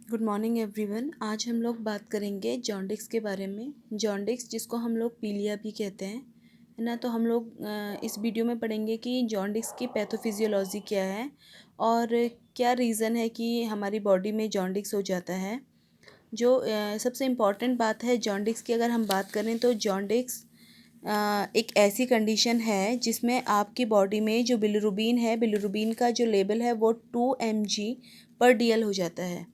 Good morning everyone. आज हम लोग बात करेंगे जॉन्डिस के बारे में। जॉन्डिस जिसको हम लोग पीलिया भी कहते हैं, है ना। तो हम लोग इस वीडियो में पढ़ेंगे कि जॉन्डिस की पैथोफिजियोलॉजी क्या है और क्या रीज़न है कि हमारी बॉडी में जॉन्डिस हो जाता है। जो सबसे इम्पॉर्टेंट बात है जॉन्डिस की, अगर हम बात करें तो जॉन्डिस एक ऐसी कंडीशन है जिसमें आपकी बॉडी में जो बिलिरुबिन है, बिलिरुबिन का जो लेवल है वो 2 mg/dl हो जाता है।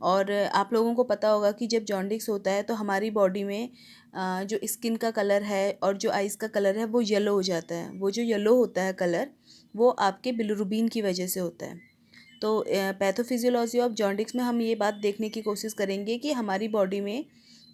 और आप लोगों को पता होगा कि जब जॉन्डिस होता है तो हमारी बॉडी में जो स्किन का कलर है और जो आइज़ का कलर है वो येलो हो जाता है। वो जो येलो होता है कलर, वो आपके बिलिरुबिन की वजह से होता है। तो पैथोफिजियोलॉजी ऑफ जॉन्डिस में हम ये बात देखने की कोशिश करेंगे कि हमारी बॉडी में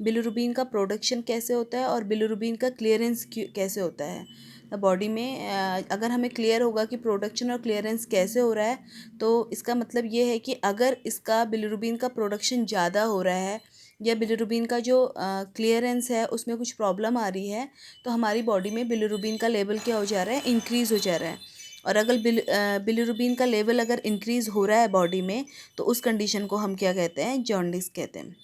बिलिरुबिन का प्रोडक्शन कैसे होता है और बिलिरुबिन का क्लियरेंस कैसे होता है। बॉडी में अगर हमें क्लियर होगा कि प्रोडक्शन और क्लियरेंस कैसे हो रहा है, तो इसका मतलब ये है कि अगर इसका बिलिरुबिन का प्रोडक्शन ज़्यादा हो रहा है या बिलिरुबिन का जो क्लियरेंस है उसमें कुछ प्रॉब्लम आ रही है, तो हमारी बॉडी में बिलिरुबिन का लेवल क्या हो जा रहा है, इंक्रीज़ हो जा रहा है। और अगर बिलिरुबिन का लेवल अगर इंक्रीज़ हो रहा है बॉडी में, तो उस कंडीशन को हम क्या कहते हैं, जॉन्डिस कहते हैं।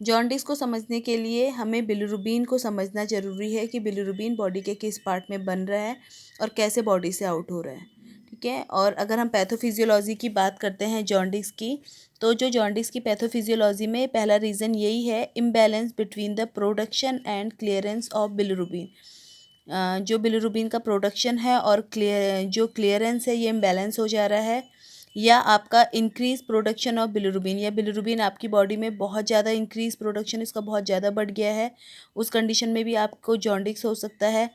जॉन्डिस को समझने के लिए हमें बिलिरुबिन को समझना ज़रूरी है कि बिलिरुबिन बॉडी के किस पार्ट में बन रहा है और कैसे बॉडी से आउट हो रहा है। ठीक है। और अगर हम पैथोफिजियोलॉजी की बात करते हैं जॉन्डिस की, तो जो जॉन्डिस की पैथोफिजियोलॉजी में पहला रीज़न यही है, imbalance between the production and clearance of bilirubin. जो बिलिरुबिन का प्रोडक्शन है और जो क्लियरेंस है, ये इम्बैलेंस हो जा रहा है। या आपका इंक्रीज प्रोडक्शन ऑफ बिलिरुबिन, या बिलिरुबिन आपकी बॉडी में बहुत ज़्यादा इंक्रीज प्रोडक्शन इसका बहुत ज़्यादा बढ़ गया है, उस कंडीशन में भी आपको जॉन्डिस हो सकता है।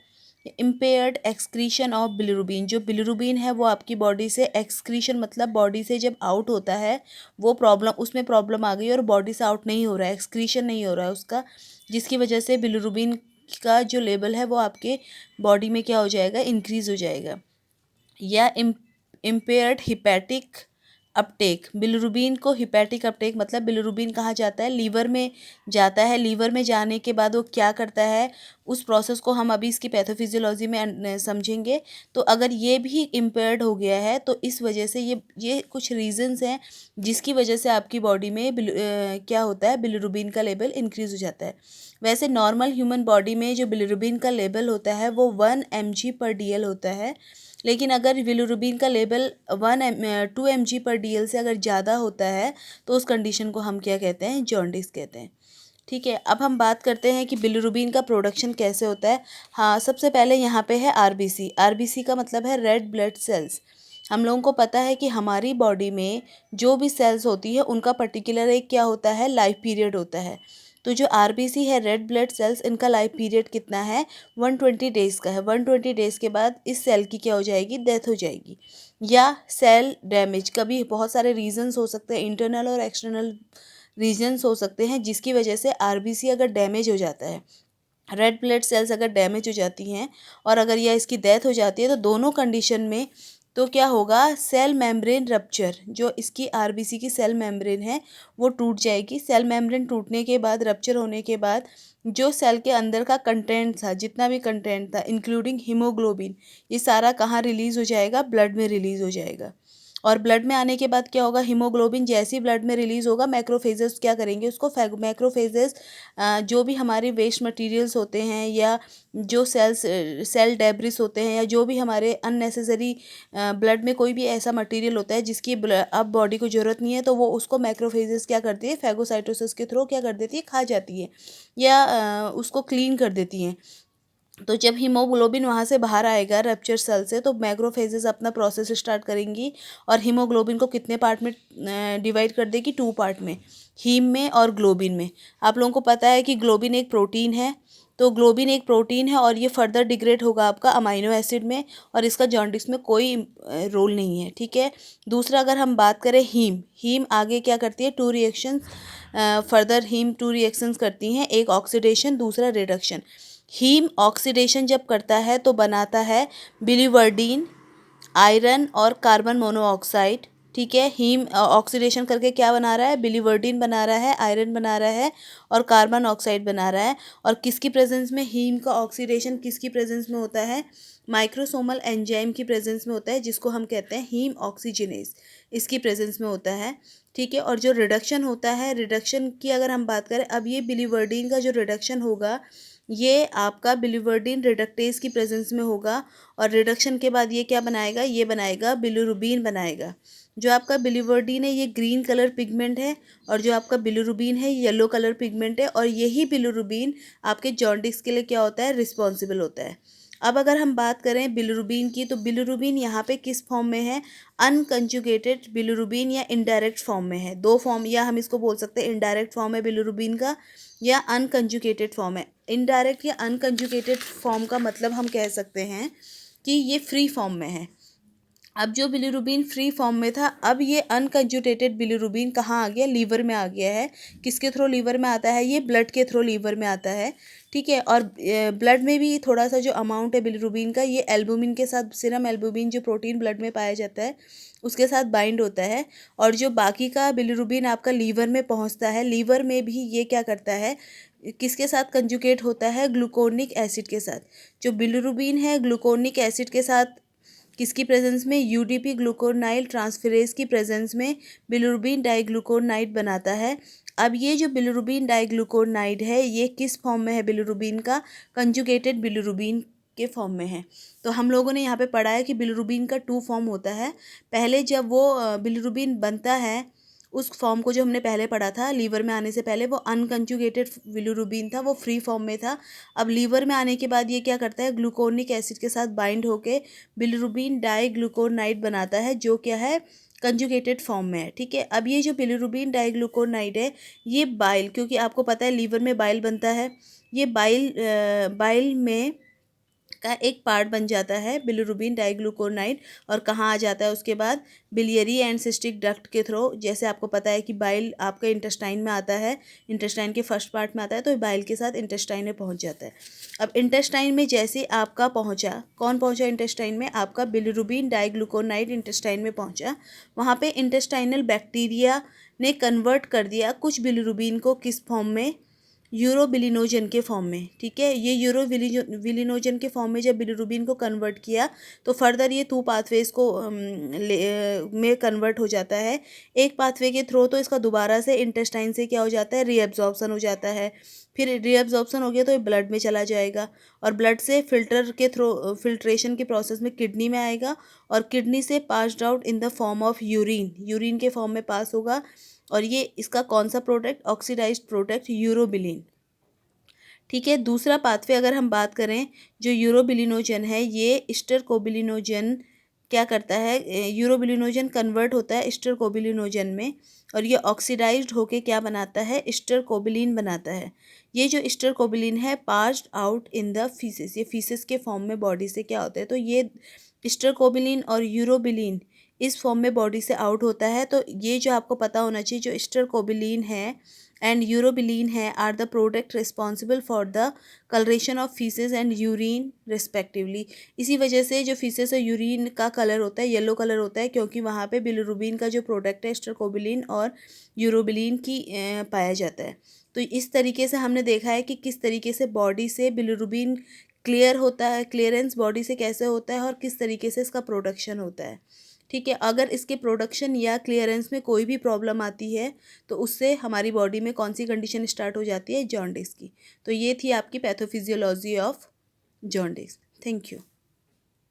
इम्पेयर्ड एक्सक्रीशन ऑफ बिलिरुबिन, जो बिलिरुबिन है वो आपकी बॉडी से एक्सक्रीशन, मतलब बॉडी से जब आउट होता है वो प्रॉब्लम, उसमें प्रॉब्लम आ गई और बॉडी से आउट नहीं हो रहा है, एक्सक्रीशन नहीं हो रहा है उसका, जिसकी वजह से बिलिरुबिन का जो लेवल है वो आपके बॉडी में क्या हो जाएगा, इंक्रीज़ हो जाएगा। या इम्पेयर्ड हिपैटिक अपटेक, बिलिरुबिन को हिपैटिक अपटेक, मतलब बिलिरुबिन कहाँ जाता है, लीवर में जाता है। लीवर में जाने के बाद वो क्या करता है, उस प्रोसेस को हम अभी इसकी पैथोफिजियोलॉजी में समझेंगे। तो अगर ये भी इम्पेयर्ड हो गया है तो इस वजह से ये कुछ रीजंस हैं जिसकी वजह से आपकी बॉडी में क्या होता है, बिलिरुबिन का लेवल इंक्रीज हो जाता है। वैसे नॉर्मल ह्यूमन बॉडी में जो बिलिरुबिन का लेवल होता है वो 1 mg/dl होता है। लेकिन अगर बिलिरुबिन का लेवल 2 mg/dl से अगर ज़्यादा होता है तो उस कंडीशन को हम क्या कहते हैं, जॉन्डिस कहते हैं। ठीक है। अब हम बात करते हैं कि बिलिरुबिन का प्रोडक्शन कैसे होता है। हाँ, सबसे पहले यहाँ पे है आरबीसी। आरबीसी का मतलब है रेड ब्लड सेल्स। हम लोगों को पता है कि हमारी बॉडी में जो भी सेल्स होती है उनका पर्टिकुलर एक क्या होता है, लाइफ पीरियड होता है। तो जो आरबीसी है, रेड ब्लड सेल्स, इनका लाइफ पीरियड कितना है, 120 डेज़ का है। 120 डेज़ के बाद इस सेल की क्या हो जाएगी, डेथ हो जाएगी। या सेल डैमेज, कभी बहुत सारे रीजंस हो सकते हैं, इंटरनल और एक्सटर्नल रीजंस हो सकते हैं, जिसकी वजह से आरबीसी अगर डैमेज हो जाता है, रेड ब्लड सेल्स अगर डैमेज हो जाती हैं और अगर यह इसकी डेथ हो जाती है, तो दोनों कंडीशन में तो क्या होगा, सेल मेम्ब्रेन रप्चर, जो इसकी आरबीसी की सेल मेम्ब्रेन है वो टूट जाएगी। सेल मेम्ब्रेन टूटने के बाद, रप्चर होने के बाद, जो सेल के अंदर का कंटेंट था, जितना भी कंटेंट था इंक्लूडिंग हीमोग्लोबिन, ये सारा कहाँ रिलीज़ हो जाएगा, ब्लड में रिलीज़ हो जाएगा। और ब्लड में आने के बाद क्या होगा, हीमोग्लोबिन जैसे ही ब्लड में रिलीज़ होगा, मैक्रोफेजेस क्या करेंगे, उसको मैक्रोफेजेस जो भी हमारे वेस्ट मटेरियल्स होते हैं या जो सेल डेब्रिस होते हैं या जो भी हमारे अननेसेसरी ब्लड में कोई भी ऐसा मटेरियल होता है जिसकी अब बॉडी को ज़रूरत नहीं है, तो वो उसको मैक्रोफेजेस क्या करती है, फैगोसाइटोसिस के थ्रू क्या कर देती है, खा जाती है या उसको क्लीन कर देती हैं। तो जब हीमोग्लोबिन वहाँ से बाहर आएगा रप्चर सेल से, तो मैक्रोफेजेस अपना प्रोसेस स्टार्ट करेंगी और हीमोग्लोबिन को कितने पार्ट में डिवाइड कर देगी, 2 पार्ट में, हीम में और ग्लोबिन में। आप लोगों को पता है कि ग्लोबिन एक प्रोटीन है, तो ग्लोबिन एक प्रोटीन है और ये फर्दर डिग्रेड होगा आपका अमाइनो एसिड में, और इसका जॉन्डिस में कोई रोल नहीं है। ठीक है। दूसरा, अगर हम बात करें हीम, हीम आगे क्या करती है, 2 रिएक्शन, फर्दर हीम 2 रिएक्शंस करती हैं, एक ऑक्सीडेशन, दूसरा रिडक्शन। हीम ऑक्सीडेशन जब करता है तो बनाता है बिलीवर्डीन, आयरन और कार्बन मोनोऑक्साइड, ठीक है। हीम ऑक्सीडेशन करके क्या बना रहा है, बिलीवर्डिन बना रहा है, आयरन बना रहा है और कार्बन ऑक्साइड बना रहा है। और किसकी प्रेजेंस में हीम का ऑक्सीडेशन किसकी प्रेजेंस में होता है, माइक्रोसोमल एंजाइम की प्रेजेंस में होता है, जिसको हम कहते हैं हीम ऑक्सीजनेस, इसकी प्रेजेंस में होता है। ठीक है। और जो रिडक्शन होता है, रिडक्शन की अगर हम बात करें, अब ये बिलीवर्डिन का जो रिडक्शन होगा ये आपका बिलीवर्डिन रिडक्टेज की प्रेजेंस में होगा। और रिडक्शन के बाद ये क्या बनाएगा, ये बनाएगा बिलीरुबिन बनाएगा। जो आपका बिलीवर्डिन है ये ग्रीन कलर पिगमेंट है और जो आपका बिलीरुबिन है ये येलो कलर पिगमेंट है। और यही बिलीरुबिन आपके जॉन्डिस के लिए क्या होता है, रिस्पॉन्सिबल होता है। अब अगर हम बात करें बिलीरुबिन की, तो बिलीरुबिन यहाँ पे किस फॉर्म में है, अनकंजुगेटेड बिलीरुबिन या इनडायरेक्ट फॉर्म में है। दो फॉर्म, या हम इसको बोल सकते हैं इनडायरेक्ट फॉर्म है बिलीरुबिन का या अनकंजुगेटेड फॉर्म है। इनडायरेक्ट या अनकंजुगेटेड फॉर्म का मतलब हम कह सकते हैं कि ये फ्री फॉर्म में है। अब जो बिलीरुबिन फ्री फॉर्म में था, अब ये अनकंजुगेटेड बिलीरुबिन कहाँ आ गया, लीवर में आ गया है। किसके थ्रू लीवर में आता है, ये ब्लड के थ्रू लीवर में आता है। ठीक है। और ब्लड में भी थोड़ा सा जो अमाउंट है बिलीरुबिन का, ये एल्बुमिन के साथ, सीरम एल्बुमिन जो प्रोटीन ब्लड में पाया जाता है उसके साथ बाइंड होता है। और जो बाकी का बिलीरुबिन आपका लीवर में पहुंचता है, लीवर में भी ये क्या करता है, किसके साथ कंजुगेट होता है, ग्लूकोनिक एसिड के साथ। जो बिलीरुबिन है ग्लूकोनिक एसिड के साथ किसकी प्रेजेंस में, यूडीपी ग्लूकोनाइल ट्रांसफेरेज की प्रेजेंस में बिलीरुबिन डाइग्लूकोनाइड बनाता है। अब ये जो बिलीरुबिन डाइग्लूकोनाइड है ये किस फॉर्म में है बिलीरुबिन का, कंजुगेटेड बिलीरुबिन के फॉर्म में है। तो हम लोगों ने यहाँ पे पढ़ा है कि बिलीरुबिन का 2 फॉर्म होता है। पहले जब वो बिलीरुबिन बनता है, उस फॉर्म को जो हमने पहले पढ़ा था लीवर में आने से पहले, वो अनकंजुगेटेड बिलीरुबिन था, वो फ्री फॉर्म में था। अब लीवर में आने के बाद ये क्या करता है, ग्लूकोनिक एसिड के साथ बाइंड होके बिलीरुबिन डाइग्लूकोनाइड बनाता है, जो क्या है, कंजुगेटेड फॉर्म में है। ठीक है। अब ये जो बिलीरुबिन डाइग्लूकोनाइड है ये बाइल, क्योंकि आपको पता है लीवर में बाइल बनता है, ये बाइल में का एक पार्ट बन जाता है बिलीरुबिन डाइग्लूकोनाइड। और कहाँ आ जाता है उसके बाद, बिलियरी एंड सिस्टिक डक्ट के थ्रू। जैसे आपको पता है कि बाइल आपका इंटेस्टाइन में आता है, इंटेस्टाइन के फर्स्ट पार्ट में आता है, तो बाइल के साथ इंटेस्टाइन में पहुंच जाता है। अब इंटेस्टाइन में जैसे आपका पहुंचा, कौन पहुंचा इंटेस्टाइन में, आपका बिलीरुबिन डाइग्लूकोनाइड इंटेस्टाइन में पहुंचा। वहाँ पे इंटेस्टाइनल बैक्टीरिया ने कन्वर्ट कर दिया कुछ बिलीरुबिन को किस फॉर्म में, यूरोबिलिनोजन के फॉर्म में। ठीक है। ये यूरोबिलिनोजन के फॉर्म में जब बिलीरुबिन को कन्वर्ट किया तो फर्दर ये 2 पाथवेज को में कन्वर्ट हो जाता है। एक पाथवे के थ्रू तो इसका दोबारा से इंटेस्टाइन से क्या हो जाता है, रीअब्जॉर्प्शन हो जाता है। फिर रीअब्जॉर्प्शन हो गया तो ये ब्लड में चला जाएगा और ब्लड से फिल्टर के थ्रू, फिल्ट्रेशन के प्रोसेस में किडनी में आएगा और किडनी से passed out in the form of urine, urine के फॉर्म में पास होगा। और ये इसका कौन सा प्रोडक्ट, ऑक्सीडाइज्ड प्रोडक्ट यूरोबिलिन। ठीक है। दूसरा पाथवे अगर हम बात करें, जो यूरोबिलिनोजन है ये स्टरकोबिलिनोजन क्या करता है, यूरोबिलिनोजन कन्वर्ट होता है स्टरकोबिलिनोजन में और ये ऑक्सीडाइज्ड होके क्या बनाता है, स्टरकोबिलिन बनाता है। ये जो स्टरकोबिलिन है passed out in the faeces, ये फीसिस के फॉर्म में बॉडी से क्या होता है, तो ये स्टरकोबिलिन और यूरोबिलिन इस फॉर्म में बॉडी से आउट होता है। तो ये जो आपको पता होना चाहिए, जो स्टरकोबिलिन है एंड यूरोबिलिन है are the product responsible for the colouration of faeces and urine respectively. इसी वजह से जो फीसेस और यूरिन का कलर होता है येलो कलर होता है, क्योंकि वहाँ पे बिलीरुबिन का जो प्रोडक्ट है स्टरकोबिलिन और यूरोबिलिन की पाया जाता है। तो इस तरीके से हमने देखा है कि किस तरीके से बॉडी से बिलीरुबिन क्लियर होता है, क्लियरेंस बॉडी से कैसे होता है और किस तरीके से इसका प्रोडक्शन होता है। ठीक है। अगर इसके प्रोडक्शन या क्लियरेंस में कोई भी प्रॉब्लम आती है तो उससे हमारी बॉडी में कौन सी कंडीशन स्टार्ट हो जाती है, जॉन्डिस की। तो ये थी आपकी pathophysiology of jaundice. Thank you.